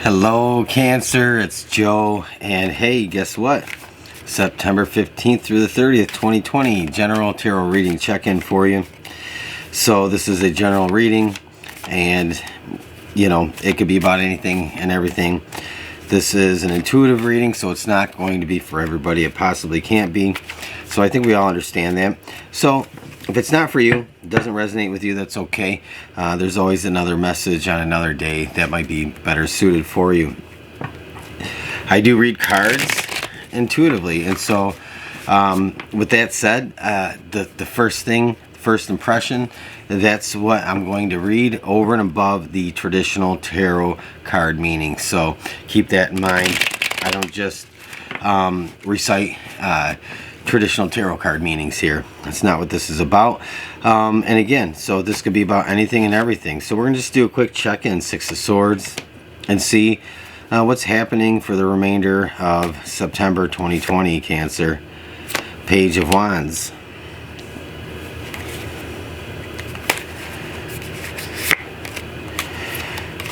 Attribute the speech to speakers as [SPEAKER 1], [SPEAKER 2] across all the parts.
[SPEAKER 1] Hello Cancer, it's Joe, and hey, guess what? September 15th through the 30th, 2020, general tarot reading check-in for you. So this is a general reading, and it could be about anything and everything. This is an intuitive reading, so it's not going to be for everybody. It possibly can't be. So I think we all understand that. So if it's not for you, it doesn't resonate with you, that's okay. There's always another message on another day that might be better suited for you. I do read cards intuitively, and so with that said, the first impression, that's what I'm going to read over and above the traditional tarot card meaning. So keep that in mind. I don't just recite traditional tarot card meanings here. That's not what this is about. And again, so this could be about anything and everything. So we're going to just do a quick check-in, Six of Swords, and see what's happening for the remainder of September 2020, Cancer. Page of Wands.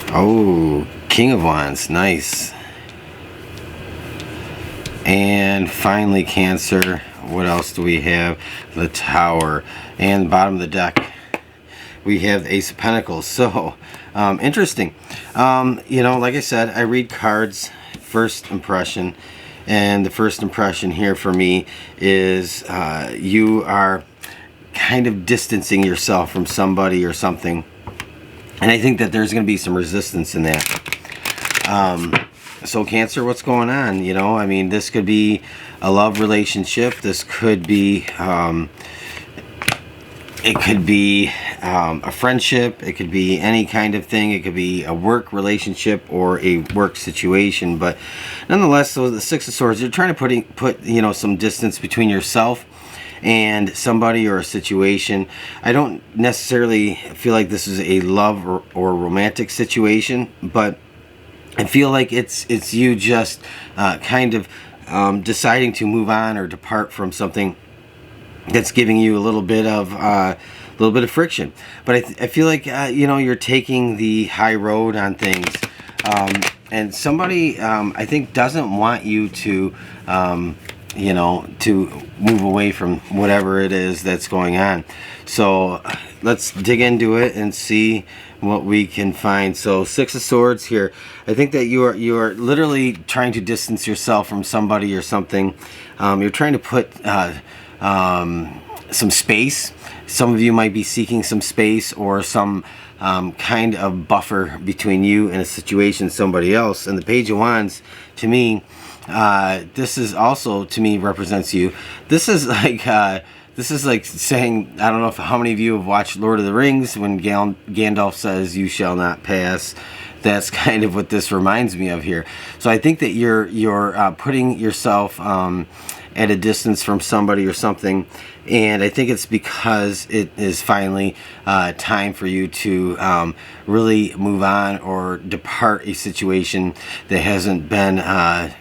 [SPEAKER 1] Oh, King of Wands, nice. And finally, Cancer, what else do we have? The Tower. And bottom of the deck, we have the Ace of Pentacles. So, interesting. Like I said, I read cards, first impression. And the first impression here for me is you are kind of distancing yourself from somebody or something. And I think that there's going to be some resistance in that. So Cancer, what's going on? This could be a love relationship. This could be, it could be a friendship. It could be any kind of thing. It could be a work relationship or a work situation. But nonetheless, so the Six of Swords, you're trying to put some distance between yourself and somebody or a situation. I don't necessarily feel like this is a love or romantic situation, but I feel like it's you just kind of deciding to move on or depart from something that's giving you a little bit of friction. But I feel like you're taking the high road on things, and somebody I think doesn't want you to to move away from whatever it is that's going on. So let's dig into it and see what we can find. So Six of Swords here. I think that you are literally trying to distance yourself from somebody or something. You're trying to put some space. Some of you might be seeking some space or some kind of buffer between you and a situation, somebody else. And the Page of Wands, to me, this is also, to me, represents you. This is like saying, I don't know how many of you have watched Lord of the Rings when Gandalf says, "You shall not pass." That's kind of what this reminds me of here. So I think that you're putting yourself at a distance from somebody or something, and I think it's because it is finally time for you to really move on or depart a situation that hasn't been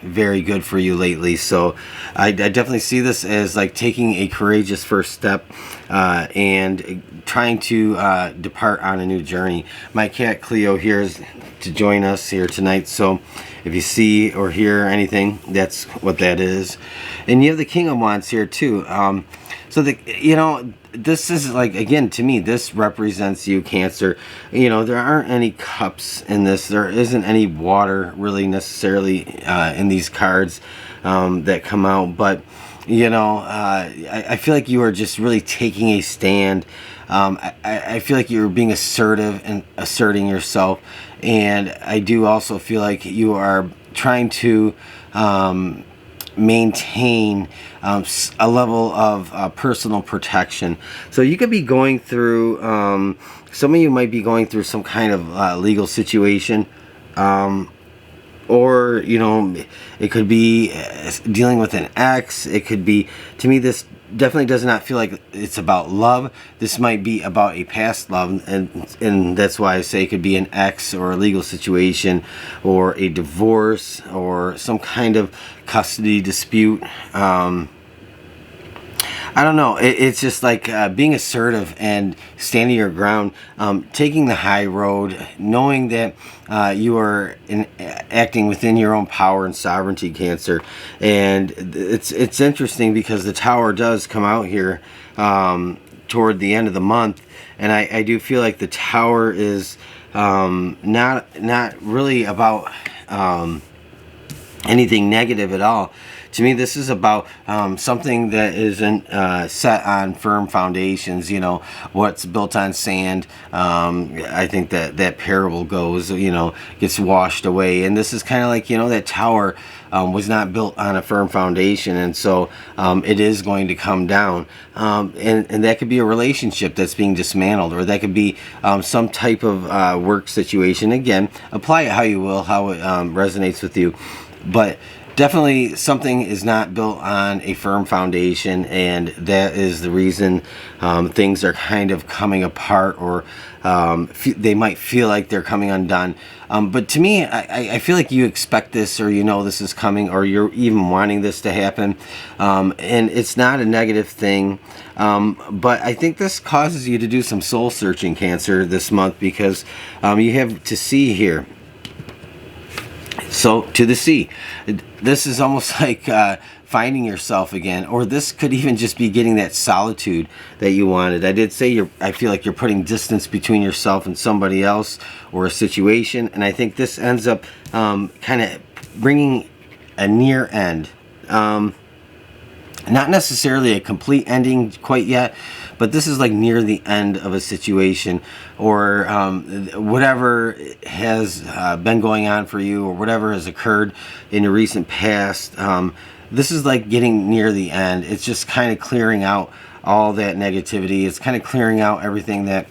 [SPEAKER 1] very good for you lately. So I definitely see this as like taking a courageous first step and trying to depart on a new journey. My cat Cleo here is to join us here tonight, so if you see or hear anything, that's what that is. And you have the King of Wands here too. So this is like, again, to me, this represents you, Cancer. There aren't any cups in this. There isn't any water really necessarily in these cards that come out. But I feel like you are just really taking a stand. I feel like you're being assertive and asserting yourself. And I do also feel like you are trying to maintain a level of personal protection. So you could be going through, some of you might be going through some kind of legal situation, or it could be dealing with an ex. It could be, to me, this definitely does not feel like it's about love. This might be about a past love, and that's why I say it could be an ex or a legal situation or a divorce or some kind of custody dispute. I don't know. It's just like being assertive and standing your ground, taking the high road, knowing that you are acting within your own power and sovereignty, Cancer. And it's interesting because the Tower does come out here toward the end of the month, and I do feel like the Tower is not really about anything negative at all. To me, this is about something that isn't set on firm foundations. You know, what's built on sand, I think that parable goes, you know, gets washed away. And this is kind of like, you know, that tower was not built on a firm foundation. And so it is going to come down. And that could be a relationship that's being dismantled, or that could be some type of work situation. Again, apply it how you will, how it resonates with you. But definitely something is not built on a firm foundation, and that is the reason things are kind of coming apart, or they might feel like they're coming undone. But to me, I feel like you expect this, or you know this is coming, or you're even wanting this to happen. And it's not a negative thing. But I think this causes you to do some soul searching, Cancer, this month, because you have to see here. So, to the sea. This is almost like finding yourself again, or this could even just be getting that solitude that you wanted. I did say I feel like you're putting distance between yourself and somebody else or a situation, and I think this ends up kind of bringing a near end. Not necessarily a complete ending quite yet, but this is like near the end of a situation, or whatever has been going on for you, or whatever has occurred in your recent past. This is like getting near the end. It's just kind of clearing out all that negativity. It's kind of clearing out everything that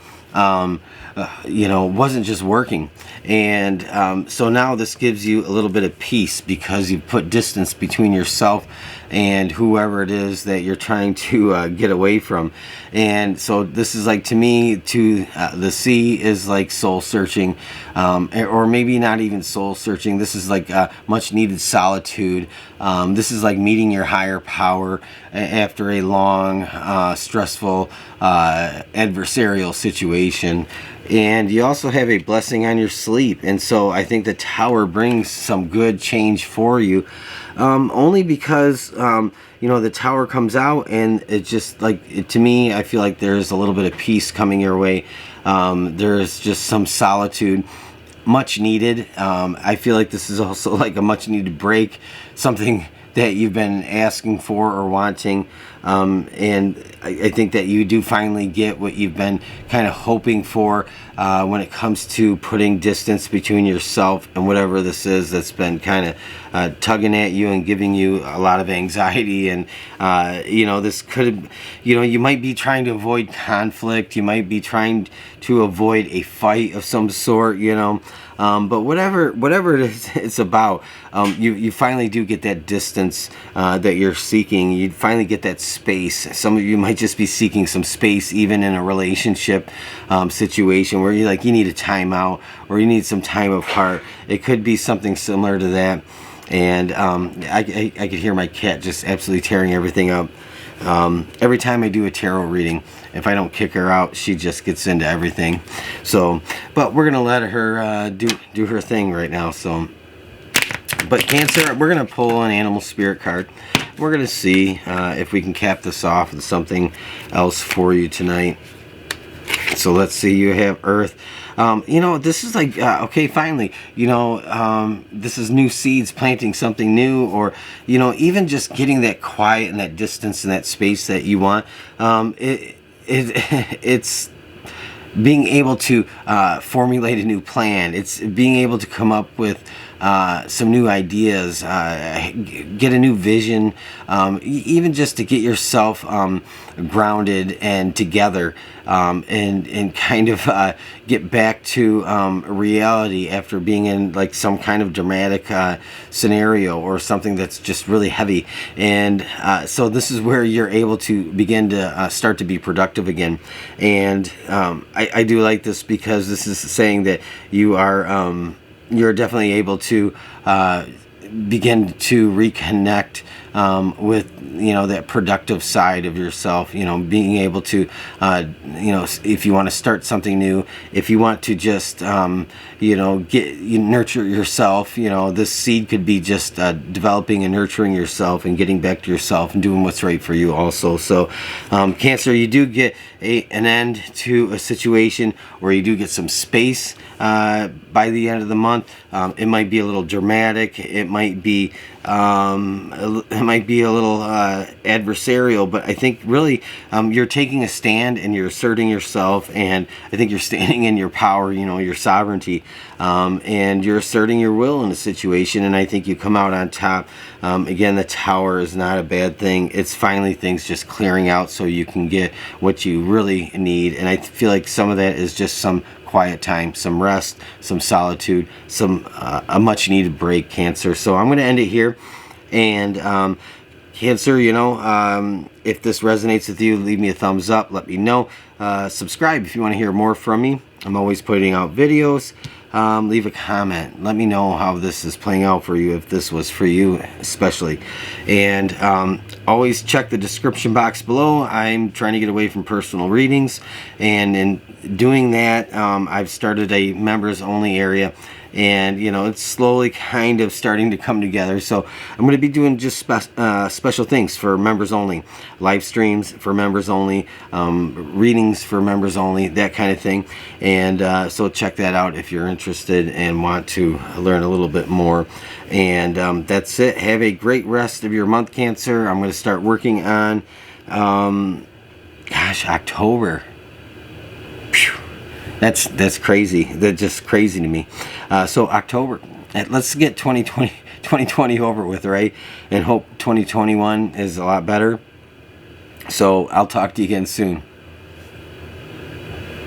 [SPEAKER 1] you know, wasn't just working. And so now this gives you a little bit of peace, because you put distance between yourself and whoever it is that you're trying to get away from. And so this is like, to me, to the sea is like soul searching, or maybe not even soul searching. This is like much needed solitude. This is like meeting your higher power after a long, stressful, adversarial situation. And you also have a blessing on your sleep. And so I think the Tower brings some good change for you, only because you know, the Tower comes out, and it just like, to me, I feel like there's a little bit of peace coming your way. There's just some solitude, much needed. I feel like this is also like a much needed break, something that you've been asking for or wanting. And I think that you do finally get what you've been kind of hoping for when it comes to putting distance between yourself and whatever this is that's been kind of tugging at you and giving you a lot of anxiety. And you know, this could, you know, you might be trying to avoid conflict. You might be trying to avoid a fight of some sort, you know. But whatever it is it's about, you finally do get that distance that you're seeking. You finally get that space. Some of you might just be seeking some space, even in a relationship situation where you need a timeout, or you need some time apart. It could be something similar to that. And I could hear my cat just absolutely tearing everything up. Every time I do a tarot reading, if I don't kick her out, she just gets into everything. So, but we're gonna let her do her thing right now. So, but Cancer, we're gonna pull an animal spirit card. We're gonna see if we can cap this off with something else for you tonight. So let's see. You have Earth. You know, this is like, okay, finally, you know, this is new seeds, planting something new, or, you know, even just getting that quiet and that distance and that space that you want. It's being able to formulate a new plan. It's being able to come up with some new ideas, get a new vision, even just to get yourself grounded and together, and kind of get back to reality after being in like some kind of dramatic scenario or something that's just really heavy. And so this is where you're able to begin to start to be productive again. And I do like this, because this is saying that you are you're definitely able to begin to reconnect with, you know, that productive side of yourself, you know, being able to, you know, if you want to start something new, if you want to just, you know, nurture yourself, you know, this seed could be just developing and nurturing yourself and getting back to yourself and doing what's right for you also. So Cancer, you do get an end to a situation, or you do get some space by the end of the month. It might be a little dramatic, it might be a little adversarial, but I think really you're taking a stand and you're asserting yourself, and I think you're standing in your power, you know, your sovereignty, and you're asserting your will in a situation, and I think you come out on top. Again, the Tower is not a bad thing. It's finally things just clearing out so you can get what you really need, and I feel like some of that is just some quiet time, some rest, some solitude, some a much needed break, Cancer. So I'm going to end it here. And Cancer, you know, if this resonates with you, leave me a thumbs up, let me know. Subscribe if you want to hear more from me. I'm always putting out videos. Leave a comment, let me know how this is playing out for you, if this was for you especially. And always check the description box below. I'm trying to get away from personal readings, and in doing that, I've started a members only area, and you know, it's slowly kind of starting to come together. So I'm going to be doing just special things for members only, live streams for members only, readings for members only, that kind of thing. And so check that out if you're interested and want to learn a little bit more. And that's it. Have a great rest of your month, Cancer. I'm going to start working on October. That's crazy. That's just crazy to me. So October, let's get 2020 over with, right? And hope 2021 is a lot better. So I'll talk to you again soon.